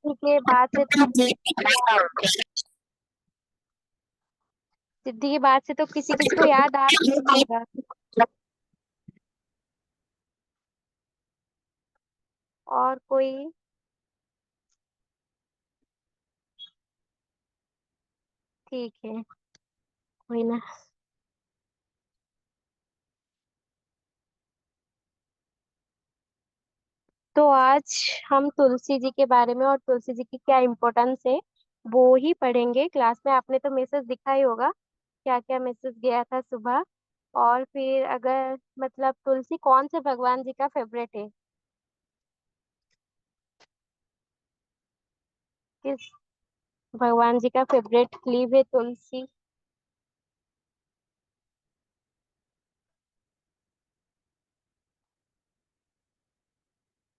के बाद से तो सिद्धि के बाद से तो किसी किसी को याद आ ही नहीं होगा। और कोई? ठीक है, कोई ना। तो आज हम तुलसी जी के बारे में और तुलसी जी की क्या इम्पोर्टेंस है वो ही पढ़ेंगे क्लास में। आपने तो मैसेज दिखा ही होगा क्या क्या मैसेज गया था सुबह। और फिर अगर मतलब तुलसी कौन से भगवान जी का फेवरेट है, किस भगवान जी का फेवरेट लीव है तुलसी?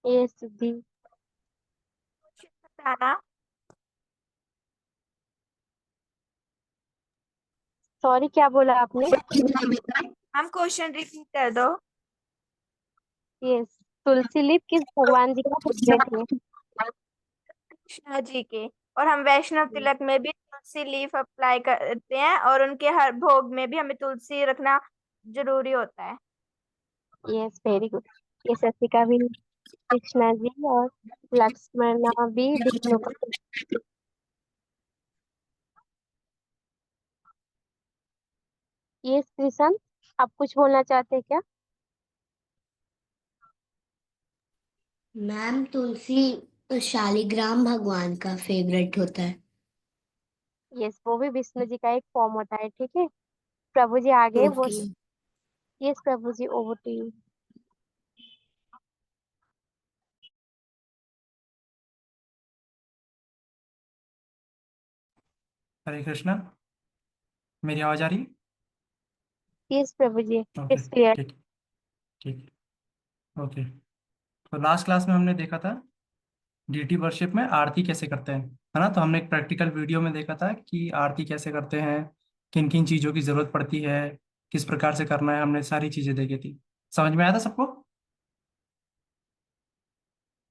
ये सिद्धि। बताना। सॉरी, क्या बोला आपने? हम क्वेश्चन रिपीट कर दो। यस, तुलसी लीव किस भगवान जी का फेवरेट है? कृष्णा जी के। और हम वैष्णव तिलक में भी तुलसी लीफ अप्लाई करते हैं, और उनके हर भोग में भी हमें तुलसी रखना जरूरी होता है। Yes, very good. ये सतिका भी, कृष्णा जी और लक्ष्मणा भी, विष्णु का। यस कृष्ण, आप कुछ बोलना चाहते हैं क्या? मैम तुलसी शालिग्राम भगवान का फेवरेट होता है। यस, वो भी विष्णु जी का एक फॉर्म होता है। ठीक है प्रभु जी, आगे वो। ओके। यस प्रभु जी, over to you. Hare Krishna. मेरी आवाज आ रही है? यस प्रभु जी, ओके। It's clear. ठीक। ठीक। ओके। तो लास्ट क्लास में हमने देखा था डीटी वर्शिप में आरती कैसे करते हैं, है ना। तो हमने एक प्रैक्टिकल वीडियो में देखा था कि आरती कैसे करते हैं, किन किन चीज़ों की ज़रूरत पड़ती है, किस प्रकार से करना है, हमने सारी चीज़ें देखी थी। समझ में आया था सबको?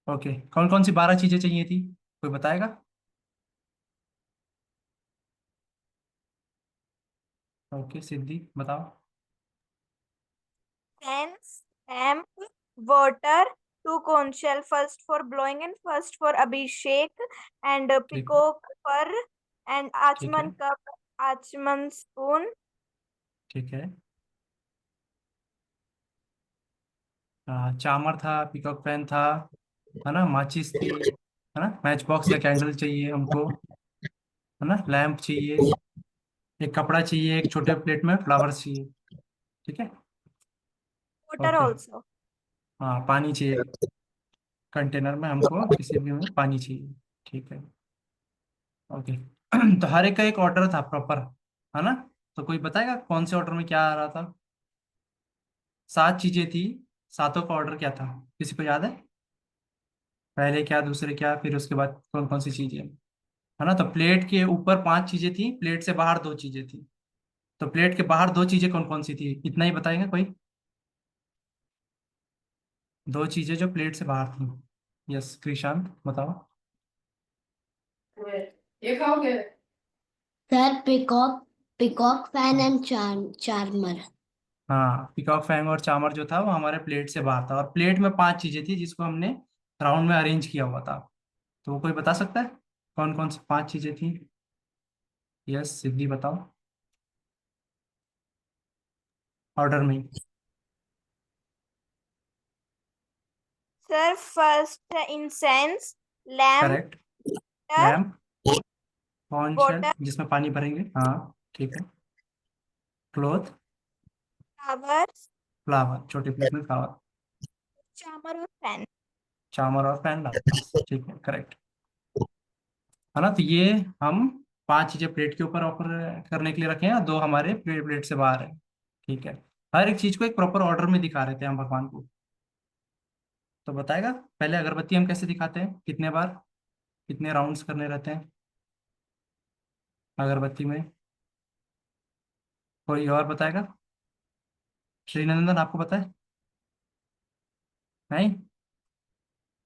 ओके। कौन कौन सी 12 चीज़ें चाहिए थी, कोई बताएगा? ओके सिद्धि बताओ। Sense, lamp, water, two conch shell, first for blowing and first for Abhishek, and ठीक। peacock fur, and ठीक है। Achman cup, Achman spoon. ठीक है। चामर था, पिकॉक पेन था, है ना, माचिस थी, है ना, मैच बॉक्स या कैंडल चाहिए हमको, है ना, लैंप चाहिए, एक कपड़ा चाहिए, एक छोटे प्लेट में फ्लावर्स चाहिए। ठीक है। Water okay. also. हाँ पानी चाहिए, कंटेनर में हमको किसी भी में पानी चाहिए। ठीक है। ओके। तो हर एक का एक ऑर्डर था प्रॉपर, है ना। तो कोई बताएगा कौन से ऑर्डर में क्या आ रहा था? 7 चीजें थी, सातों का ऑर्डर क्या था, किसी को याद है? पहले क्या, दूसरे क्या, फिर उसके बाद कौन कौन सी चीजें, है ना। तो प्लेट के ऊपर 5 चीजें थी, प्लेट से बाहर 2 चीजें थी। तो प्लेट के बाहर 2 चीजें कौन कौन सी थी, इतना ही बताएंगे कोई? 2 चीजें जो प्लेट से बाहर थी। यस कृषांत बताओ। ये खाओगे? सर पिकॉक पिकॉक फैन हाँ। And charmer. हाँ पिकॉक फैंग और चामर जो था वो हमारे प्लेट से बाहर था, और प्लेट में 5 चीजें थी जिसको हमने राउंड में अरेंज किया हुआ था। तो वो कोई बता सकता है कौन कौन सी 5 चीजें थी? यस सिद्धि बताओ, ऑर्डर में ही। Sir, first incense, lamp, correct. water, lamp, कॉर्न शेल water, जिसमें पानी भरेंगे, हाँ ठीक है। क्लोथ, flowers, फ्लावर छोटे प्लेट में फ्लावर, chamar और fan. चामर और पैन डालस, ठीक है करेक्ट, है ना। तो ये हम 5 चीजें प्लेट के ऊपर ऑफर करने के लिए रखे हैं, 2 हमारे प्लेट प्लेट से बाहर है। ठीक है। हर एक चीज को एक प्रॉपर ऑर्डर में दिखा रहे थे हम भगवान को। तो बताएगा पहले अगरबत्ती हम कैसे दिखाते हैं, कितने बार, कितने राउंड्स करने रहते हैं अगरबत्ती में? कोई और बताएगा? श्रीनंदन आपको पता है? नहीं?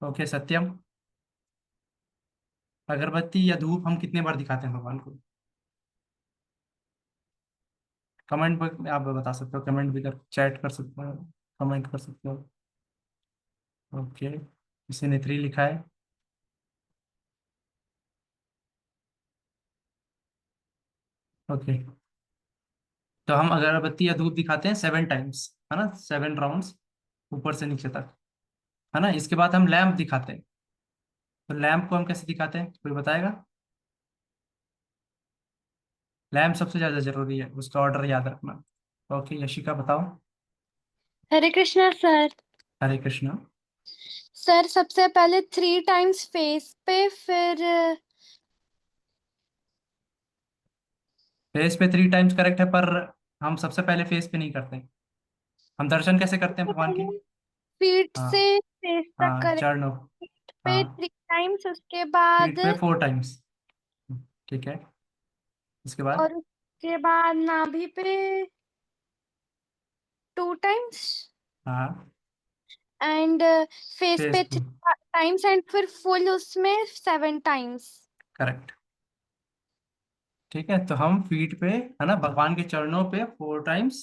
ओके सत्यम। अगरबत्ती या धूप हम कितने बार दिखाते हैं भगवान को? कमेंट में आप बता सकते हो, कमेंट भी कर, चैट कर सकते हो, कमेंट कर सकते हो। ओके, किसी ने 3 लिखा है। ओके, तो हम अगरबत्ती या धूप दिखाते हैं 7 टाइम्स, है ना, 7 राउंड्स ऊपर से नीचे तक, है ना। इसके बाद हम लैंप दिखाते हैं। तो लैंप को हम कैसे दिखाते हैं, कोई बताएगा? लैंप सबसे ज्यादा जरूरी है, उसका ऑर्डर याद रखना। ओके, यशिका बताओ। हरे कृष्णा सर। हरे कृष्णा। सर सबसे पहले 3 टाइम्स फेस पे, फिर फेस पे 3 टाइम्स करेक्ट है, पर हम सबसे पहले फेस पे नहीं करते। हम दर्शन कैसे करते हैं सबसे भगवान पहले की? फीट से हाँ, फेस तक हाँ, करें। चरणों। फीट पे हाँ, 3 टाइम्स, उसके बाद फीट पे 4 टाइम्स। ठीक है, इसके बाद? और उसके बाद नाभि पे 2 टाइम्स, हाँ, एंड फेस फेस पे पे। 3 टाइम्स, एंड फिर फुल उसमें 7 टाइम्स। करेक्ट। ठीक है, तो हम फीट पे, है ना, भगवान के चरणों पे 4 टाइम्स।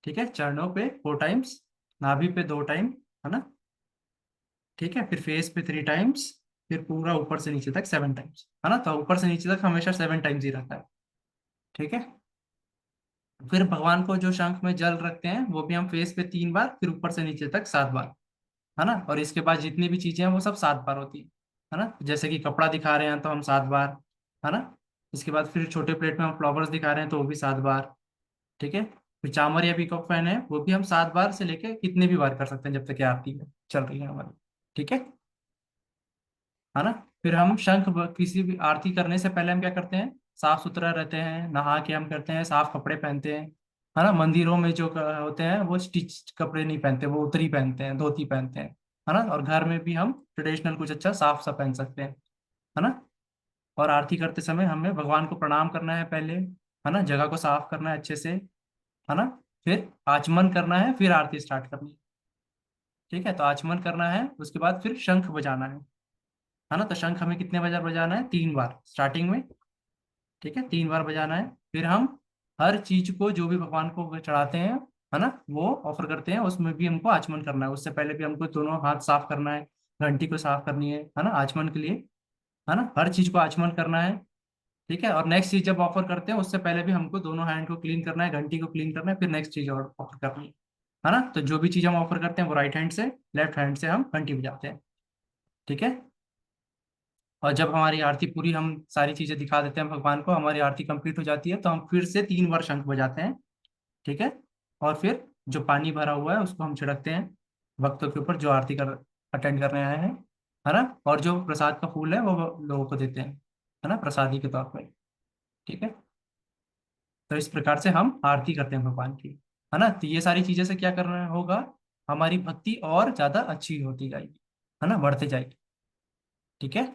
ठीक है, चरणों पे 4 टाइम्स, नाभि पे 2 टाइम, है ना। ठीक है, फिर फेस पे 3 टाइम्स, फिर पूरा ऊपर से नीचे तक 7 टाइम्स, है ना। तो ऊपर से नीचे तक हमेशा 7 टाइम्स ही रहता है। ठीक है, फिर भगवान को जो शंख में जल रखते हैं वो भी हम फेस पे 3 बार, फिर ऊपर से नीचे तक 7 बार, है ना। और इसके बाद जितनी भी चीजें हैं वो सब 7 बार होती है ना। जैसे कि कपड़ा दिखा रहे हैं तो हम 7 बार, है ना। इसके बाद फिर छोटे प्लेट में हम फ्लावर्स दिखा रहे हैं तो वो भी 7 बार। ठीक है, फिर चामर या पीकॉक फैन है वो भी हम 7 बार से लेके कितने भी बार कर सकते हैं जब तक कि आरती चल रही है हमारी। ठीक है ना। फिर हम किसी भी आरती करने से पहले हम क्या करते हैं, साफ सुथरा रहते हैं, नहा के हम करते हैं, साफ कपड़े पहनते हैं, है ना। मंदिरों में जो होते हैं वो स्टिच कपड़े नहीं पहनते, वो उतरी पहनते हैं, धोती पहनते हैं, है ना। और घर में भी हम ट्रेडिशनल कुछ अच्छा साफ सा पहन सकते हैं, है ना। और आरती करते समय हमें भगवान को प्रणाम करना है पहले, है ना, जगह को साफ करना है अच्छे से, है ना। फिर आचमन करना है, फिर आरती स्टार्ट करनी है। ठीक है, तो आचमन करना है, उसके बाद फिर शंख बजाना है ना। तो शंख हमें कितने बार बजाना है? 3 बार स्टार्टिंग में। ठीक है, 3 बार बजाना है। फिर हम हर चीज को जो भी भगवान को चढ़ाते हैं, है ना, वो ऑफर करते हैं, उसमें भी हमको आचमन करना है। उससे पहले भी हमको दोनों हाथ साफ करना है, घंटी को साफ करनी है ना, आचमन के लिए, है ना। हर चीज को आचमन करना है। ठीक है, और नेक्स्ट चीज जब ऑफर करते हैं उससे पहले भी हमको दोनों हैंड को क्लीन करना है, घंटी को क्लीन करना है, फिर नेक्स्ट चीज और ऑफर करनी है ना। तो जो भी चीज हम ऑफर करते हैं वो राइट हैंड से, लेफ्ट हैंड से हम घंटी बजाते हैं। ठीक है, और जब हमारी आरती पूरी, हम सारी चीजें दिखा देते हैं भगवान को, हमारी आरती कंप्लीट हो जाती है, तो हम फिर से 3 बार शंख बजाते हैं। ठीक है, और फिर जो पानी भरा हुआ है उसको हम छिड़कते हैं भक्तों के ऊपर जो आरती कर अटेंड करने आए हैं, है ना। और जो प्रसाद का फूल है वो लोगों को देते हैं, है ना, प्रसादी के तौर पर। ठीक है, तो इस प्रकार से हम आरती करते हैं भगवान की, है ना। तो ये सारी चीजें से क्या करना होगा, हमारी भक्ति और ज्यादा अच्छी होती जाएगी, है ना, बढ़ते जाएगी। ठीक है,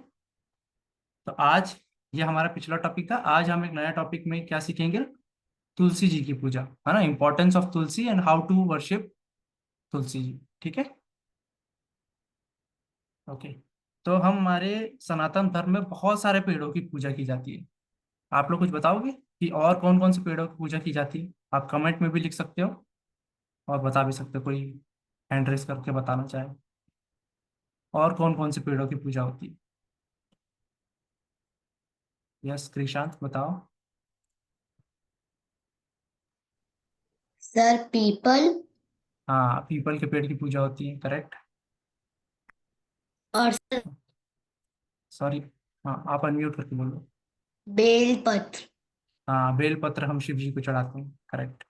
तो आज ये हमारा पिछला टॉपिक था। आज हम एक नया टॉपिक में क्या सीखेंगे, तुलसी जी की पूजा, है ना, importance of Tulsi and how to worship Tulsi ji. ठीक है, ओके। तो हमारे सनातन धर्म में बहुत सारे पेड़ों की पूजा की जाती है। आप लोग कुछ बताओगे कि और कौन कौन से पेड़ों की पूजा की जाती है? आप कमेंट में भी लिख सकते हो और बता भी सकते हो, कोई हैंड रेस करके बताना चाहे, और कौन कौन से पेड़ों की पूजा होती है। यस, कृषांत बताओ। सर पीपल हाँ, पीपल के पेड़ की पूजा होती है, करेक्ट। और सर सॉरी, हाँ, आप अनम्यूट करके बोलो। बेलपत्र। हाँ, बेलपत्र हम शिव जी को चढ़ाते हैं, करेक्ट।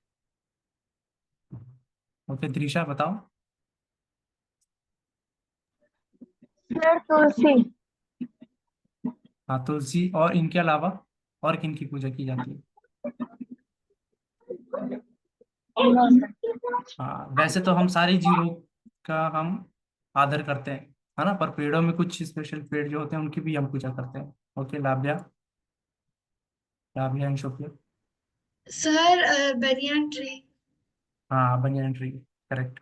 ओके, त्रिशा बताओ। सर तुलसी। हाँ, तुलसी, और इनके अलावा और किन की पूजा की जाती है? हाँ, वैसे तो हम सारे जीवों का हम आदर करते हैं, है ना, पर पेड़ों में कुछ स्पेशल पेड़ जो होते हैं उनकी भी हम पूजा करते हैं। Okay, Labhya, Labhya and Shobhiya. Sir banyan tree. हाँ, banyan tree, correct.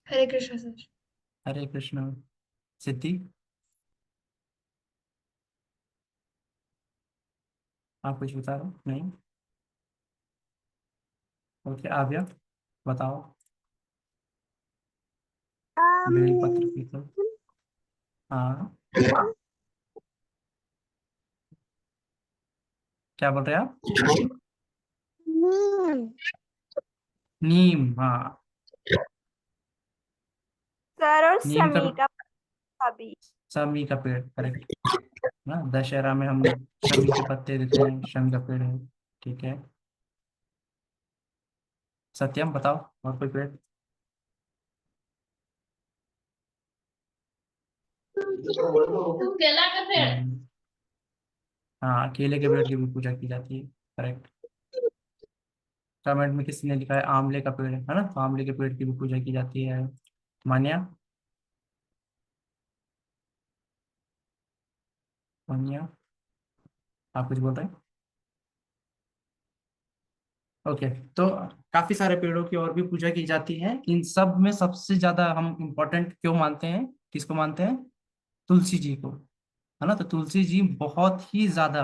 Hare Krishna sir. Hare Krishna. Siddhi. आप कुछ बता रहे हो? नहीं। ओके, आभ्या बताओ। बेलपत्र की तो, हाँ, क्या बोल रहे हैं आप? नीम, हाँ। सर और नीम का, समी का पत्ता भी। शमी का पेड़, करेक्ट ना। दशहरा में हम शमी के पत्ते देते हैं, शमी का पेड़ है। ठीक है, सत्यम बताओ, और कोई पेड़? हम्म, हाँ, केले के पेड़ की भी पूजा की जाती है, करेक्ट। कमेंट में किसी ने लिखा है आंवले का पेड़ है ना, तो आंवले के पेड़ की भी पूजा की जाती है। मान्या, मान्या, आप कुछ बोल रहे हैं? ओके, तो काफी सारे पेड़ों की और भी पूजा की जाती है। इन सब में सबसे ज्यादा हम इम्पोर्टेंट क्यों मानते हैं, किसको मानते हैं? तुलसी जी को, है ना। तो तुलसी जी बहुत ही ज्यादा,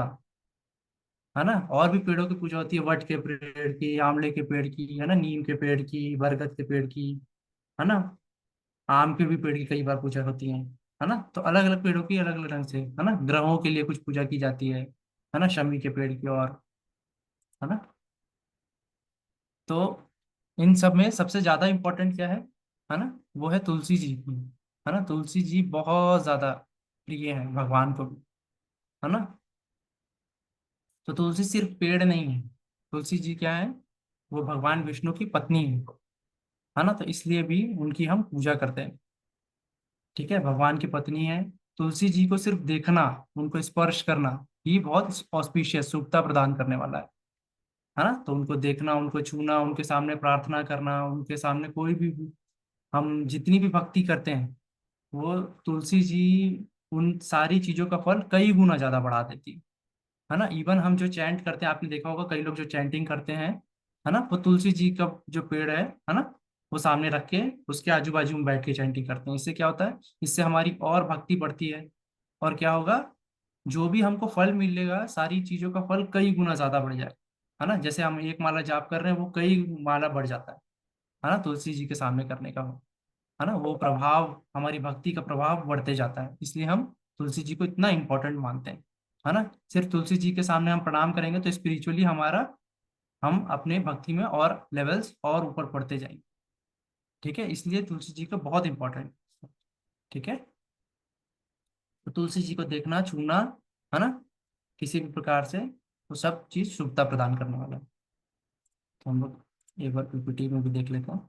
है ना। और भी पेड़ों की पूजा होती है, वट के पेड़ की, आंवले के पेड़ की, है ना, नीम के पेड़ की, बरगद के पेड़ की, है ना। आम के भी पेड़ की कई बार पूजा होती है ना। तो अलग अलग पेड़ों की अलग अलग ढंग से, है ना। ग्रहों के लिए कुछ पूजा की जाती है ना, शमी के पेड़ की, और, है ना। तो इन सब में सबसे ज्यादा इंपॉर्टेंट क्या है ना, वो है तुलसी जी की, है ना। तुलसी जी बहुत ज्यादा प्रिय है भगवान को भी, है ना। तो तुलसी सिर्फ पेड़ नहीं है, तुलसी जी क्या है? वो भगवान विष्णु की पत्नी है ना। तो इसलिए भी उनकी हम पूजा करते हैं। ठीक है, भगवान की पत्नी है। तुलसी जी को सिर्फ देखना, उनको स्पर्श करना, ये बहुत ऑस्पिशियस, शुभता प्रदान करने वाला है ना। तो उनको देखना, उनको छूना, उनके सामने प्रार्थना करना, उनके सामने कोई भी, हम जितनी भी भक्ति करते हैं, वो तुलसी जी उन सारी चीजों का फल कई गुना ज्यादा बढ़ा देती है ना। इवन हम जो चैंट करते हैं, आपने देखा होगा कई लोग जो चैंटिंग करते हैं, है ना, वो तुलसी जी का जो पेड़ है ना, वो सामने रख के उसके आजू बाजू में बैठ के चैंटिंग करते हैं। इससे क्या होता है? इससे हमारी और भक्ति बढ़ती है। और क्या होगा? जो भी हमको फल मिलेगा, सारी चीजों का फल कई गुना ज्यादा बढ़ जाए, है ना। जैसे हम एक माला जाप कर रहे हैं, वो कई माला बढ़ जाता है ना, तुलसी जी के सामने करने का, है ना। वो प्रभाव, हमारी भक्ति का प्रभाव बढ़ते जाता है। इसलिए हम तुलसी जी को इतना इंपॉर्टेंट मानते हैं, है ना। सिर्फ तुलसी जी के सामने हम प्रणाम करेंगे तो स्पिरिचुअली हमारा, हम अपने भक्ति में और लेवल्स और ऊपर बढ़ते जाएंगे। ठीक है, इसलिए तुलसी जी का बहुत इंपॉर्टेंट। ठीक है, तो तुलसी जी को देखना, छूना, है ना, किसी भी प्रकार से, वो सब चीज शुभता प्रदान करने वाला है। तो हम लोग एक बार पीपीटी में भी देख लेते हैं,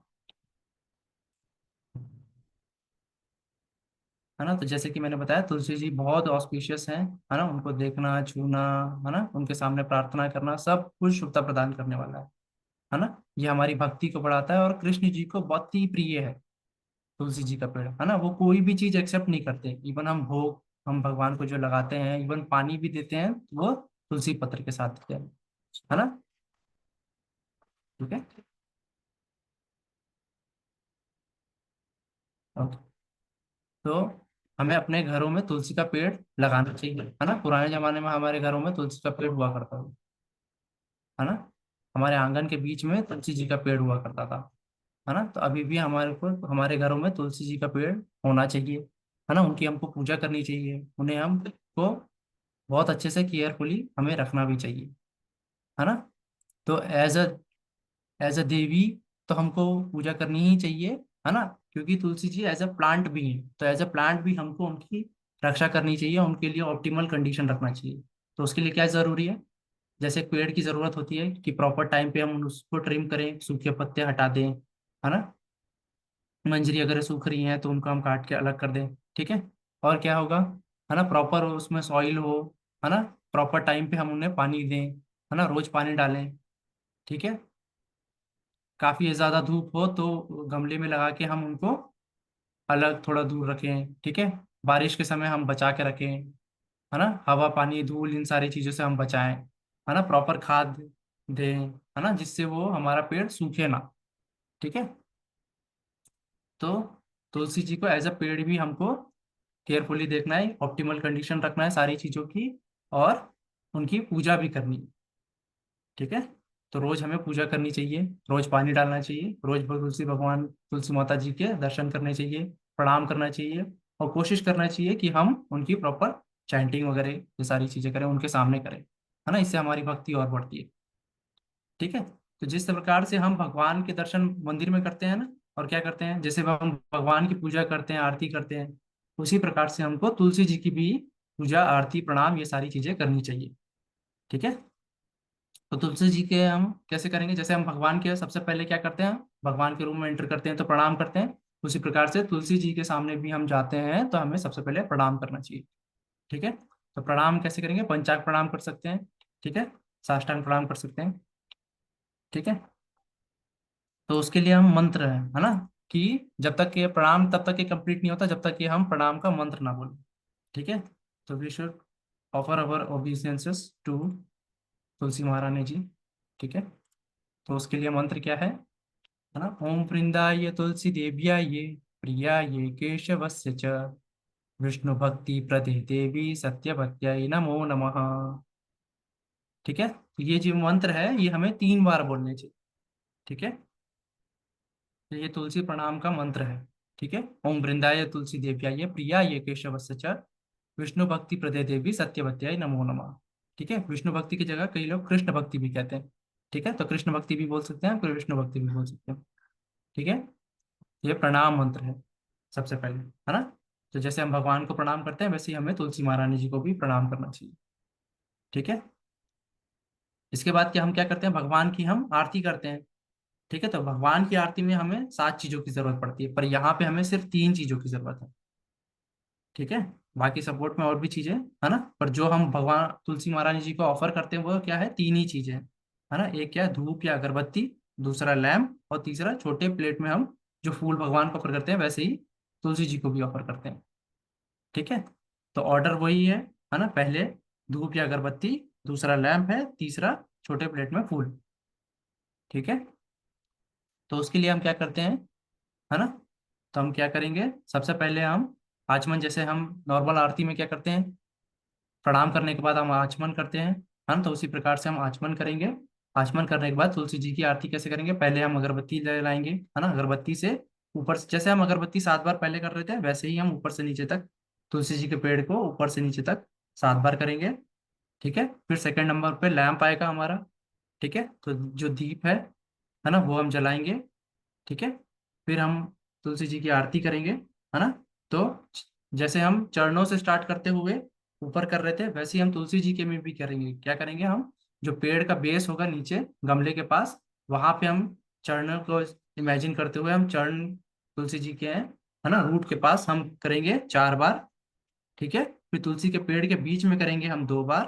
है ना। तो जैसे कि मैंने बताया, तुलसी जी बहुत ऑस्पिशियस हैं, है ना। उनको देखना, छूना, है ना, उनके सामने प्रार्थना करना, सब कुछ शुभता प्रदान करने वाला है ना। ये हमारी भक्ति को बढ़ाता है, और कृष्ण जी को बहुत ही प्रिय है तुलसी जी का पेड़, है ना। वो कोई भी चीज एक्सेप्ट नहीं करते। इवन हम भोग, हम भगवान को जो लगाते हैं, इवन पानी भी देते हैं, तो वो तुलसी पत्र के साथ देते हैं, है ना। ठीक है, ओके। तो हमें अपने घरों में तुलसी का पेड़ लगाना चाहिए, है ना। पुराने जमाने में हमारे घरों में तुलसी का पेड़ हुआ करता था, है ना। हमारे आंगन के बीच में तुलसी जी का पेड़ हुआ करता था, है ना। तो अभी भी हमारे को, हमारे घरों में तुलसी जी का पेड़ होना चाहिए, है ना। उनकी हमको पूजा करनी चाहिए, उन्हें हमको बहुत अच्छे से केयरफुली हमें रखना भी चाहिए, है ना। तो एज अ देवी, तो हमको पूजा करनी ही चाहिए, है ना। क्योंकि Tulsi ji as a plant भी है, तो एज अ प्लांट भी हमको उनकी रक्षा करनी चाहिए, उनके लिए ऑप्टिमल कंडीशन रखना चाहिए। तो उसके लिए क्या जरूरी है? जैसे एक पेड़ की जरूरत होती है कि प्रॉपर टाइम पे हम उसको ट्रिम करें, सूखे पत्ते हटा दें, है ना। मंजरी अगर सूख रही है तो उनको हम काट के अलग कर दें। ठीक है, और क्या होगा, है ना, प्रॉपर उसमें सॉइल हो, है ना, प्रॉपर टाइम पे हम उन्हें पानी दें, है ना, रोज पानी डालें। ठीक है, काफी ज्यादा धूप हो तो गमले में लगा के हम उनको अलग थोड़ा दूर रखें। ठीक है, बारिश के समय हम बचा के रखें, है ना। हवा, पानी, धूल, इन सारी चीजों से हम बचाएं, है ना। प्रॉपर खाद दें, है ना, जिससे वो हमारा पेड़ सूखे ना। ठीक है, तो तुलसी जी को एज अ पेड़ भी हमको केयरफुली देखना है, ऑप्टिमल कंडीशन रखना है सारी चीजों की, और उनकी पूजा भी करनी है। ठीक है, तो रोज हमें पूजा करनी चाहिए, रोज पानी डालना चाहिए, रोज तुलसी भगवान, तुलसी माता जी के दर्शन करने चाहिए, प्रणाम करना चाहिए, और कोशिश करना चाहिए कि हम उनकी प्रॉपर चैंटिंग वगैरह ये सारी चीजें करें, उनके सामने करें, है ना। इससे हमारी भक्ति और बढ़ती है। ठीक है, तो जिस प्रकार से हम भगवान के दर्शन मंदिर में करते हैं ना, और क्या करते हैं, जैसे हम भगवान की पूजा करते हैं, आरती करते हैं, उसी प्रकार से हमको तुलसी जी की भी पूजा, आरती, प्रणाम ये सारी चीजें करनी चाहिए। ठीक है, तो तुलसी जी के हम कैसे करेंगे, जैसे हम भगवान के सबसे पहले क्या करते हैं, भगवान के रूम में एंटर करते हैं तो प्रणाम करते हैं, उसी प्रकार से तुलसी जी के सामने भी हम जाते हैं तो हमें सबसे पहले प्रणाम करना चाहिए। ठीक है, तो प्रणाम कैसे करेंगे, पंचांग प्रणाम कर सकते हैं, ठीक है, साष्टांग प्रणाम कर सकते हैं। ठीक है, तो उसके लिए हम मंत्र है ना, कि जब तक ये प्रणाम तब तक ये कंप्लीट नहीं होता जब तक कि हम प्रणाम का मंत्र ना बोलें। ठीक है, तो we should offer our obeisances to Tulsi Maharani ji. ठीक है, तो उसके लिए मंत्र क्या है ना, ओम वृंदाय तुलसी देव्याय प्रियाय केशवस्य च विष्णु भक्ति प्रदे देवी सत्यवत्याय नमो नमः। ठीक है, तो ये जो मंत्र है ये हमें 3 बार बोलने चाहिए। ठीक है, तो ये तुलसी प्रणाम का मंत्र है। ठीक है, ओम वृंदाय तुलसी देव्याय प्रियाय केशवस्य च विष्णु भक्ति प्रदे देवी सत्यवत्याय नमो नमः। ठीक है, विष्णु भक्ति की जगह कई लोग कृष्ण भक्ति भी कहते हैं। ठीक है, तो कृष्ण भक्ति भी बोल सकते हैं, कोई विष्णु भक्ति भी बोल सकते हैं। ठीक है, ये प्रणाम मंत्र है सबसे पहले, है ना। तो जैसे हम भगवान को प्रणाम करते हैं वैसे ही हमें तुलसी महारानी जी को भी प्रणाम करना चाहिए। ठीक है, इसके बाद क्या हम क्या करते हैं, भगवान की हम आरती करते हैं। ठीक है, तो भगवान की आरती में हमें 7 चीजों की जरूरत पड़ती है, पर यहाँ पे हमें सिर्फ 3 चीजों की जरूरत है। ठीक है, बाकी सपोर्ट में और भी चीजें है ना, पर जो हम भगवान तुलसी महारानी जी को ऑफर करते हैं वो क्या है, 3 ही चीजें है ना। एक क्या है, धूप या अगरबत्ती, दूसरा लैम्प, और तीसरा छोटे प्लेट में हम जो फूल भगवान को ऑफर करते हैं वैसे ही तुलसी जी को भी ऑफर करते हैं। ठीक है, तो ऑर्डर वही है ना, पहले धूप या अगरबत्ती, दूसरा लैम्प है, तीसरा छोटे प्लेट में फूल। ठीक है, तो उसके लिए हम क्या करते हैं, है ना, तो हम क्या करेंगे, सबसे पहले हम आचमन, जैसे हम नॉर्मल आरती में क्या करते हैं, प्रणाम करने के बाद हम आचमन करते हैं, है ना, तो उसी प्रकार से हम आचमन करेंगे। आचमन करने के बाद तुलसी जी की आरती कैसे करेंगे, पहले हम अगरबत्ती जलाएंगे, है ना, अगरबत्ती से ऊपर से, जैसे हम अगरबत्ती 7 बार पहले कर रहे थे वैसे ही हम ऊपर से नीचे तक तुलसी जी के पेड़ को ऊपर से नीचे तक 7 बार करेंगे। ठीक है, फिर सेकंड नंबर पे लैंप आएगा हमारा। ठीक है, तो जो दीप है ना, वो हम जलाएंगे। ठीक है, फिर हम तुलसी जी की आरती करेंगे, है ना। तो जैसे हम चरणों से स्टार्ट करते हुए ऊपर कर रहे थे वैसे ही हम तुलसी जी के में भी करेंगे। क्या करेंगे, हम जो पेड़ का बेस होगा नीचे गमले के पास, वहां पे हम चरणों को इमेजिन करते हुए हम चरण तुलसी जी के हैं, है ना, रूट के पास हम करेंगे 4 बार। ठीक है, फिर तुलसी के पेड़ के बीच में करेंगे हम 2 बार,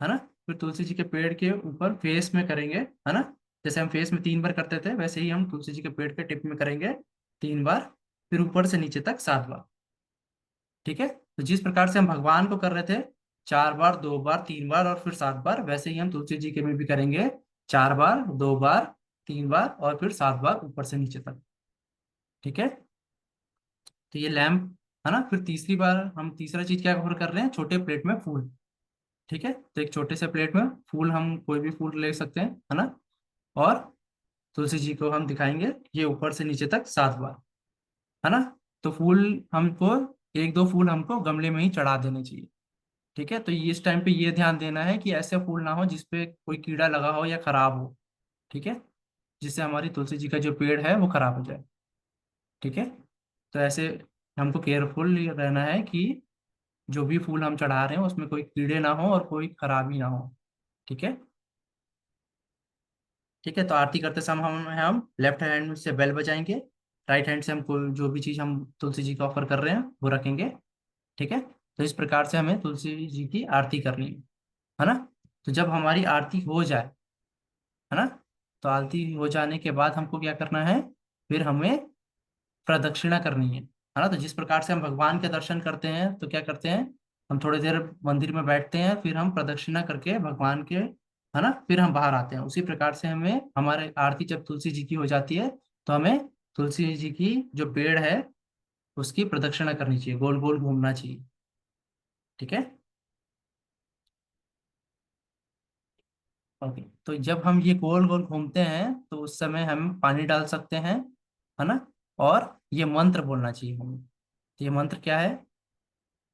है ना। फिर तुलसी जी के पेड़ के ऊपर फेस में करेंगे, है ना, जैसे हम फेस में 3 बार करते थे वैसे ही हम तुलसी जी के पेड़ के टिप में करेंगे 3 बार, फिर ऊपर से नीचे तक 7 बार। ठीक है, तो जिस प्रकार से हम भगवान को कर रहे थे 4 बार, 2 बार, 3 बार और फिर 7 बार, वैसे ही हम तुलसी जी के में भी करेंगे 4 बार, 2 बार, 3 बार और फिर 7 बार ऊपर से नीचे तक। ठीक है, तो ये लैम्प, है ना। फिर तीसरी बार हम तीसरा चीज क्या कवर कर रहे हैं, छोटे प्लेट में फूल। ठीक है, तो एक छोटे से प्लेट में फूल, हम कोई भी फूल ले सकते हैं, है ना, और तुलसी जी को हम दिखाएंगे ये ऊपर से नीचे तक 7 बार, है ना। तो फूल हमको 1-2 फूल हमको गमले में ही चढ़ा देने चाहिए। ठीक है, तो इस टाइम पे ये ध्यान देना है कि ऐसे फूल ना हो जिसपे कोई कीड़ा लगा हो या खराब हो। ठीक है, जिससे हमारी तुलसी जी का जो पेड़ है वो खराब हो जाए। ठीक है, तो ऐसे हमको केयरफुल रहना है कि जो भी फूल हम चढ़ा रहे हैं उसमें कोई कीड़े ना हो और कोई खराबी ना हो। ठीक है, ठीक है, तो आरती करते समय हम लेफ्ट हैंड से बेल बजाएंगे, राइट हैंड से हम कोई जो भी चीज हम तुलसी जी को ऑफर कर रहे हैं वो रखेंगे। ठीक है, तो इस प्रकार से हमें तुलसी जी की आरती करनी है ना। तो जब हमारी आरती हो जाए, है ना, तो आरती हो जाने के बाद हमको क्या करना है, फिर हमें प्रदक्षिणा करनी है ना। तो जिस प्रकार से हम भगवान के दर्शन करते हैं तो क्या करते हैं, हम थोड़ी देर मंदिर में बैठते हैं, फिर हम प्रदक्षिणा करके भगवान के, है ना, फिर हम बाहर आते हैं। उसी प्रकार से हमें हमारे आरती जब तुलसी जी की हो जाती है तो हमें तुलसी जी की जो पेड़ है उसकी प्रदक्षिणा करनी चाहिए, गोल गोल घूमना चाहिए। ठीक है, ओके, तो जब हम ये गोल गोल घूमते हैं तो उस समय हम पानी डाल सकते हैं, है ना। और ये मंत्र बोलना चाहिए हमें। तो ये मंत्र क्या है?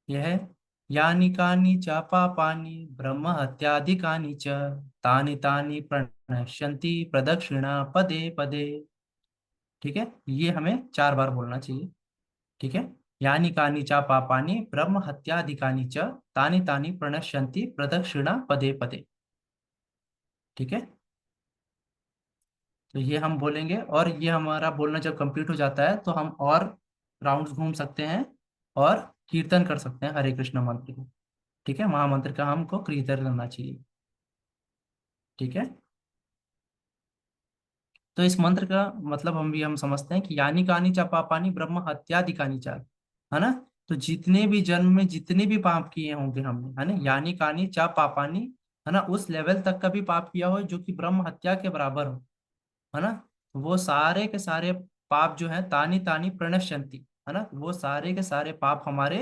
यह है, यानी कानी च पापानि ब्रह्म हत्याधिकानि च तानि तानि प्रणश्यन्ति प्रदक्षिणा पदे पदे। ठीक है, ये हमें 4 बार बोलना चाहिए। ठीक है, यानी कानी च पापानि ब्रह्म हत्याधिकानि च तानि तानि प्रणश्यन्ति प्रदक्षिणा पदे पदे। ठीक है, तो ये हम बोलेंगे, और ये हमारा बोलना जब कंप्लीट हो जाता है तो हम और राउंड्स घूम सकते हैं और कीर्तन कर सकते हैं हरे कृष्ण मंत्र को। ठीक है, महामंत्र का हमको कीर्तन करना चाहिए। ठीक है, तो इस मंत्र का मतलब हम समझते हैं कि यानी कानी चा पापानी ब्रह्म हत्याधिकानी चा, है ना। तो जितने भी जन्म में जितने भी पाप किए होंगे हमने, है ना, यानी कानी चा पापानी, है ना, उस लेवल तक का भी पाप किया हो जो कि ब्रह्म हत्या के बराबर हो, है ना, वो सारे के सारे पाप जो है तानी तानी प्रणश्यंती, है ना, वो सारे के सारे पाप हमारे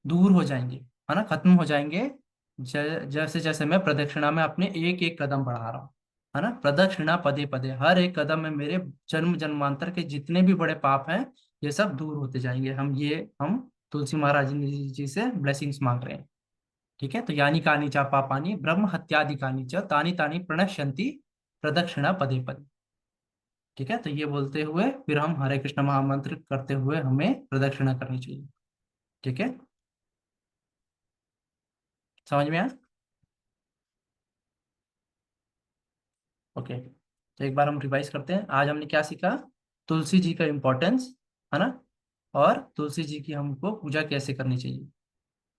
दूर हो जाएंगे, है ना, खत्म हो जाएंगे। जैसे जैसे मैं प्रदक्षिणा में अपने एक एक कदम बढ़ा रहा हूँ, है ना, प्रदक्षिणा पदे पदे, हर एक कदम में मेरे जन्म जन्मांतर के जितने भी बड़े पाप हैं ये सब दूर होते जाएंगे। हम तुलसी महाराज जी से ब्लेसिंग्स मांग रहे हैं। ठीक है, तो यानी कानी चा पापानी ब्रह्म हत्यादि कानी च तानी तानी प्रणश्यंति प्रदक्षिणा पदे पदे। ठीक है, तो ये बोलते हुए फिर हम हरे कृष्ण महामंत्र करते हुए हमें प्रदक्षिणा करनी चाहिए। ठीक है, समझ में आया? ओके, तो एक बार हम रिवाइज करते हैं। आज हमने क्या सीखा? तुलसी जी का इम्पोर्टेंस, है ना, और तुलसी जी की हमको पूजा कैसे करनी चाहिए,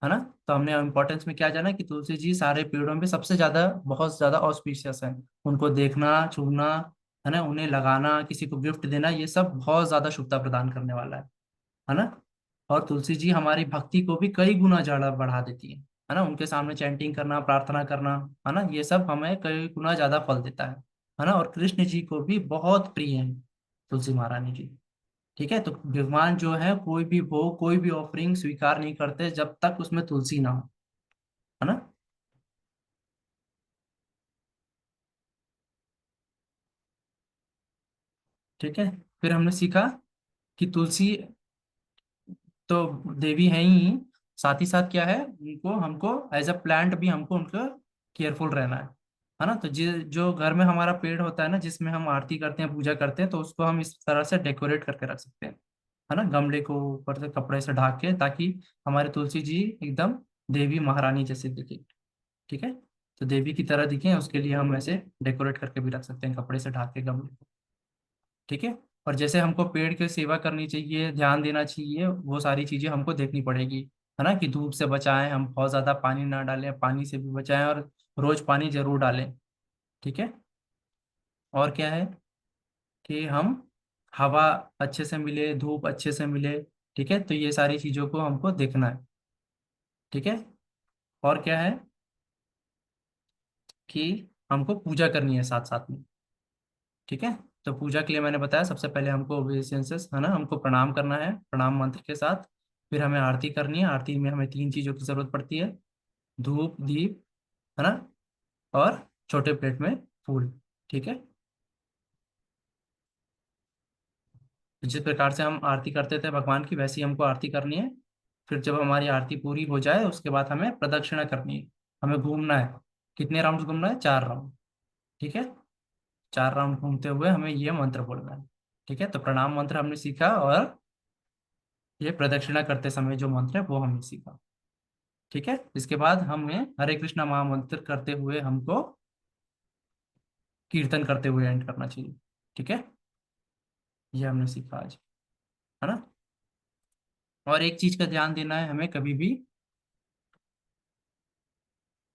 है ना। तो हमने इम्पोर्टेंस में क्या जाना कि तुलसी जी सारे पेड़ों में सबसे ज्यादा, बहुत ज्यादा ऑस्पिशियस है। उनको देखना, छूना, है ना, उन्हें लगाना, किसी को गिफ्ट देना, ये सब बहुत ज्यादा शुभता प्रदान करने वाला है ना। और तुलसी जी हमारी भक्ति को भी कई गुना ज्यादा बढ़ा देती है ना। उनके सामने चैंटिंग करना, प्रार्थना करना, है ना, ये सब हमें कई गुना ज्यादा फल देता है ना। और कृष्ण जी को भी बहुत प्रिय है तुलसी महारानी जी। ठीक है, तो भगवान जो है कोई भी भोग, कोई भी ऑफरिंग स्वीकार नहीं करते जब तक उसमें तुलसी ना हो, है ना। ठीक है, फिर हमने सीखा कि तुलसी तो देवी है ही, साथ ही साथ क्या है, उनको हमको एज अ प्लांट भी हमको उनका केयरफुल रहना है ना। तो जो घर में हमारा पेड़ होता है ना, जिसमें हम आरती करते हैं, पूजा करते हैं, तो उसको हम इस तरह से डेकोरेट करके रख सकते हैं, है ना, गमले को ऊपर से कपड़े से ढक के, ताकि हमारे तुलसी जी एकदम देवी महारानी जैसे दिखे। ठीक है, तो देवी की तरह दिखे, उसके लिए हम ऐसे डेकोरेट करके भी रख सकते हैं, कपड़े से ढक के गमले को। ठीक है, और जैसे हमको पेड़ की सेवा करनी चाहिए, ध्यान देना चाहिए, वो सारी चीजें हमको देखनी पड़ेगी, है ना, कि धूप से बचाएं, हम बहुत ज्यादा पानी ना डालें, पानी से भी बचाएं, और रोज पानी जरूर डालें। ठीक है, और क्या है कि हम हवा अच्छे से मिले, धूप अच्छे से मिले। ठीक है, तो ये सारी चीजों को हमको देखना है। ठीक है, और क्या है कि हमको पूजा करनी है साथ साथ में। ठीक है, तो पूजा के लिए मैंने बताया सबसे पहले हमको ओबेसेंसेस, है ना, हमको प्रणाम करना है प्रणाम मंत्र के साथ। फिर हमें आरती करनी है, आरती में हमें 3 चीजों की जरूरत पड़ती है, धूप, दीप, है ना, और छोटे प्लेट में फूल। ठीक है, तो जिस प्रकार से हम आरती करते थे भगवान की, वैसी हमको आरती करनी है। फिर जब हमारी आरती पूरी हो जाए उसके बाद हमें प्रदक्षिणा करनी है, हमें घूमना है। कितने राउंड घूमना है? 4 राउंड। ठीक है, 4 राउंड घूमते हुए हमें ये मंत्र बोलना है। ठीक है, तो प्रणाम मंत्र हमने सीखा, और ये प्रदक्षिणा करते समय जो मंत्र है वो हमने सीखा। ठीक है, इसके बाद हमें हरे कृष्णा महामंत्र करते हुए हमको कीर्तन करते हुए एंड करना चाहिए। ठीक है, ये हमने सीखा आज, है ना। और एक चीज का ध्यान देना है हमें कभी भी,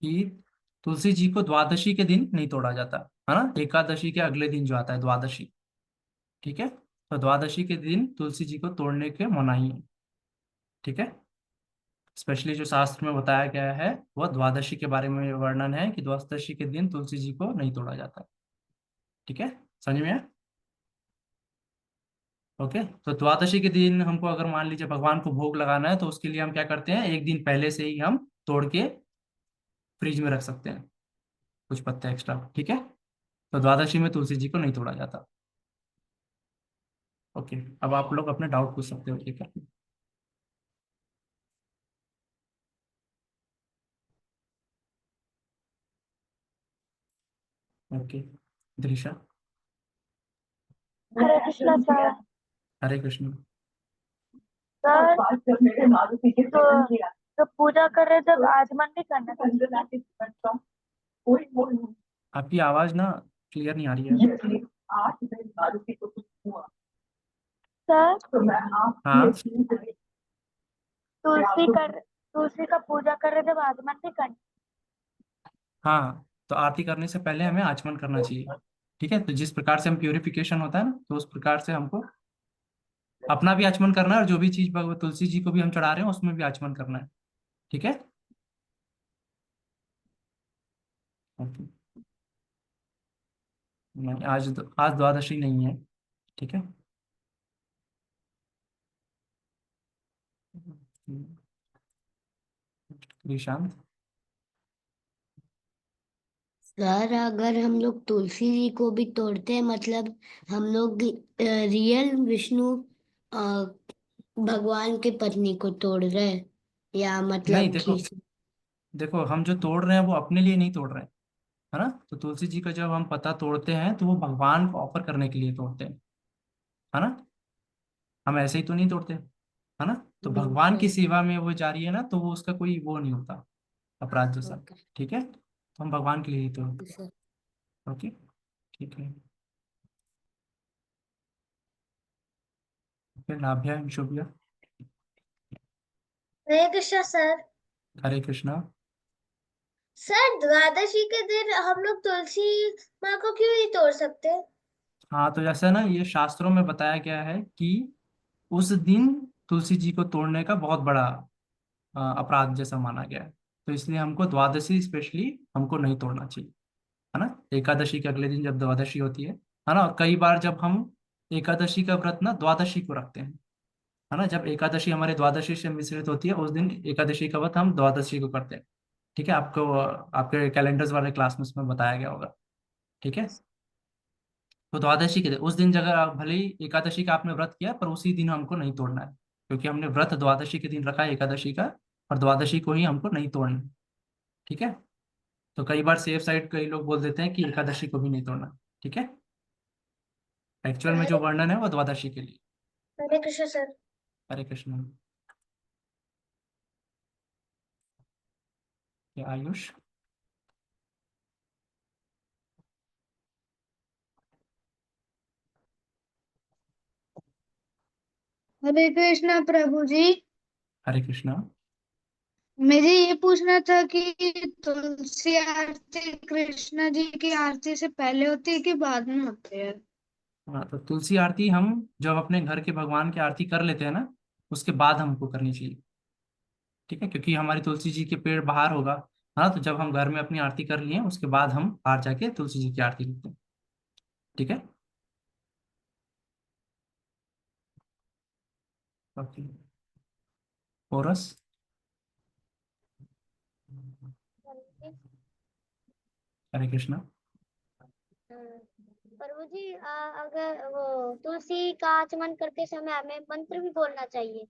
कि तुलसी जी को द्वादशी के दिन नहीं तोड़ा जाता, है ना, एकादशी के अगले दिन जो आता है द्वादशी। ठीक है, तो द्वादशी के दिन तुलसी जी को तोड़ने के मनाही है। ठीक है, स्पेशली जो शास्त्र में बताया गया है वह द्वादशी के बारे में वर्णन है कि द्वादशी के दिन तुलसी जी को नहीं तोड़ा जाता। ठीक है, समझ में आया? ओके, तो द्वादशी के दिन हमको अगर मान लीजिए भगवान को भोग लगाना है, तो उसके लिए हम क्या करते हैं, एक दिन पहले से ही हम तोड़ के फ्रिज में रख सकते हैं। कुछ पत्ते एक्स्ट्रा, ठीक है। तो द्वादशी में तुलसी जी को नहीं तोड़ा जाता। ओके, अब आप लोग अपने डाउट पूछ सकते हो, ठीक है। ओके, दृशा। हरे कृष्णा सर। हरे कृष्ण। सर तो पूजा कर रहे जब आचमन भी करना था। आपकी आवाज ना क्लियर नहीं आ रही है। सर हाँ। तुलसी का पूजा कर रहे जब आचमन भी करना। हाँ, तो आरती करने से पहले हमें आचमन करना चाहिए, ठीक है। तो जिस प्रकार से हम प्यूरिफिकेशन होता है ना, तो उस प्रकार से हमको अपना भी आचमन करना है, और जो भी चीज तुलसी जी को भी हम चढ़ा रहे हैं उसमें भी आचमन करना है, ठीक है। ओके। आज द्वादशी नहीं है, ठीक है। निशांत। सर अगर हम लोग तुलसी जी को भी तोड़ते हैं मतलब हम लोग रियल विष्णु अ, भगवान की पत्नी को तोड़ रहे हैं या नहीं, मतलब देखो, किसी। देखो हम जो तोड़ रहे हैं वो अपने लिए नहीं तोड़ रहे हैं, है ना। तो तुलसी जी का जब हम पत्ता तोड़ते हैं तो वो भगवान को ऑफर करने के लिए तोड़ते हैं, है ना। हम ऐसे ही तो नहीं तोड़ते, है ना। तो भगवान की बिल्कुल। सेवा में वो जा रही है ना, तो वो उसका कोई वो नहीं होता, अपराध जैसा, ओके। ठीक है। तो हम भगवान के लिए ही तोड़ते सर हैं। ओके, ठीक है। फिर नाभ्या शुभ्या। हरे कृष्णा सर। हरे कृष्णा। सर द्वादशी के दिन हम लोग तुलसी माँ को क्यों नहीं तोड़ सकते? हाँ, तो जैसे ना ये शास्त्रों में बताया गया है कि उस दिन तुलसी जी को तोड़ने का बहुत बड़ा अपराध जैसा माना गया है। तो इसलिए हमको द्वादशी स्पेशली हमको नहीं तोड़ना चाहिए, है ना। एकादशी के अगले दिन जब द्वादशी होती है ना। और कई बार जब हम एकादशी का व्रत ना द्वादशी को रखते हैं, है ना। जब एकादशी हमारे द्वादशी से मिश्रित होती है उस दिन एकादशी का व्रत हम द्वादशी को करते हैं, ठीक है। आपको आपके कैलेंडर्स वाले क्लास में उसमें बताया गया होगा, ठीक है। तो द्वादशी के दिन उस दिन जगह भले ही एकादशी का आपने व्रत किया पर उसी दिन हमको नहीं तोड़ना है, क्योंकि हमने व्रत द्वादशी के दिन रखा है एकादशी का, और द्वादशी को ही हमको नहीं तोड़ना, ठीक है। तो कई बार सेफ साइड कई लोग बोल देते हैं कि एकादशी को भी नहीं तोड़ना, ठीक है। एक्चुअल में जो वर्णन है वो द्वादशी के लिए। हरे कृष्ण सर। हरे कृष्ण। ये आयुष। हरे कृष्णा प्रभु जी। हरे कृष्णा। मुझे ये पूछना था कि तुलसी आरती कृष्णा जी की आरती से पहले होती है कि बाद में होती है? हाँ, तो तुलसी आरती हम जब अपने घर के भगवान की आरती कर लेते हैं ना, उसके बाद हमको करनी चाहिए, ठीक है। क्योंकि हमारी तुलसी जी के पेड़ बाहर होगा, हाँ। तो जब हम घर में अपनी आरती कर लिए उसके बाद हम बाहर जाके तुलसी जी की आरती करते हैं, ठीक है। ओके। कोरस। हरे कृष्णा। प्रभु जी अगर वो तुलसी का आचमन करते समय हमें मंत्र भी बोलना चाहिए।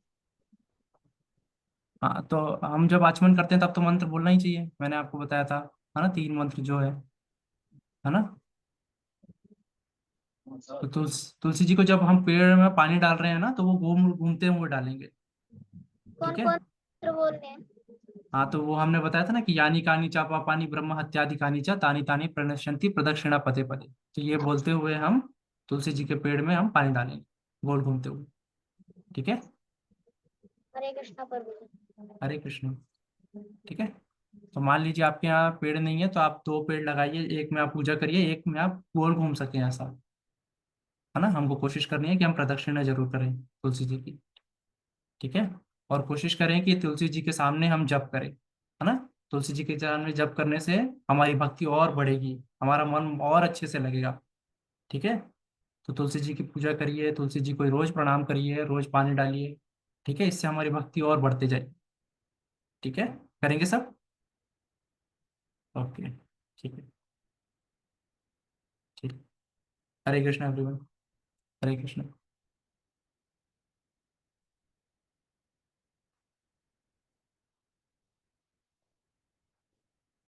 हाँ, तो हम जब आचमन करते हैं तब तो मंत्र बोलना ही चाहिए, मैंने आपको बताया था, है ना। 3 मंत्र जो है ना। तो तुलसी जी को जब हम पेड़ में पानी डाल रहे हैं ना, तो वो घूमते हुए डालेंगे, कौन ठीक है। कौन मंत्र बोलने हैं? हाँ, तो वो हमने बताया था ना कि यानी कानी चा पापानी ब्रह्म हत्यादि कानी चा तानी तानी प्रणश्यंति प्रदक्षिणा पदे पदे। तो ये बोलते हुए हम तुलसी जी के पेड़ में हम पानी डालेंगे गोल घूमते हुए, ठीक है। हरे कृष्णा प्रभु जी। हरे कृष्ण, ठीक है। तो मान लीजिए आपके यहाँ पेड़ नहीं है तो आप 2 पेड़ लगाइए, एक में आप पूजा करिए, एक में आप गोल घूम सकें ऐसा, है ना। हमको कोशिश करनी है कि हम प्रदक्षिणा जरूर करें तुलसी जी की, ठीक है। और कोशिश करें कि तुलसी जी के सामने हम जप करें, है ना। तुलसी जी के सामने जप करने से हमारी भक्ति और बढ़ेगी, हमारा मन और अच्छे से लगेगा, ठीक है। तो तुलसी जी की पूजा करिए, तुलसी जी को रोज प्रणाम करिए, रोज पानी डालिए, ठीक है। इससे हमारी भक्ति और बढ़ते जाए, ठीक है। करेंगे सब। ओके, ठीक है। हरे कृष्ण एवरीवन, हरे कृष्ण।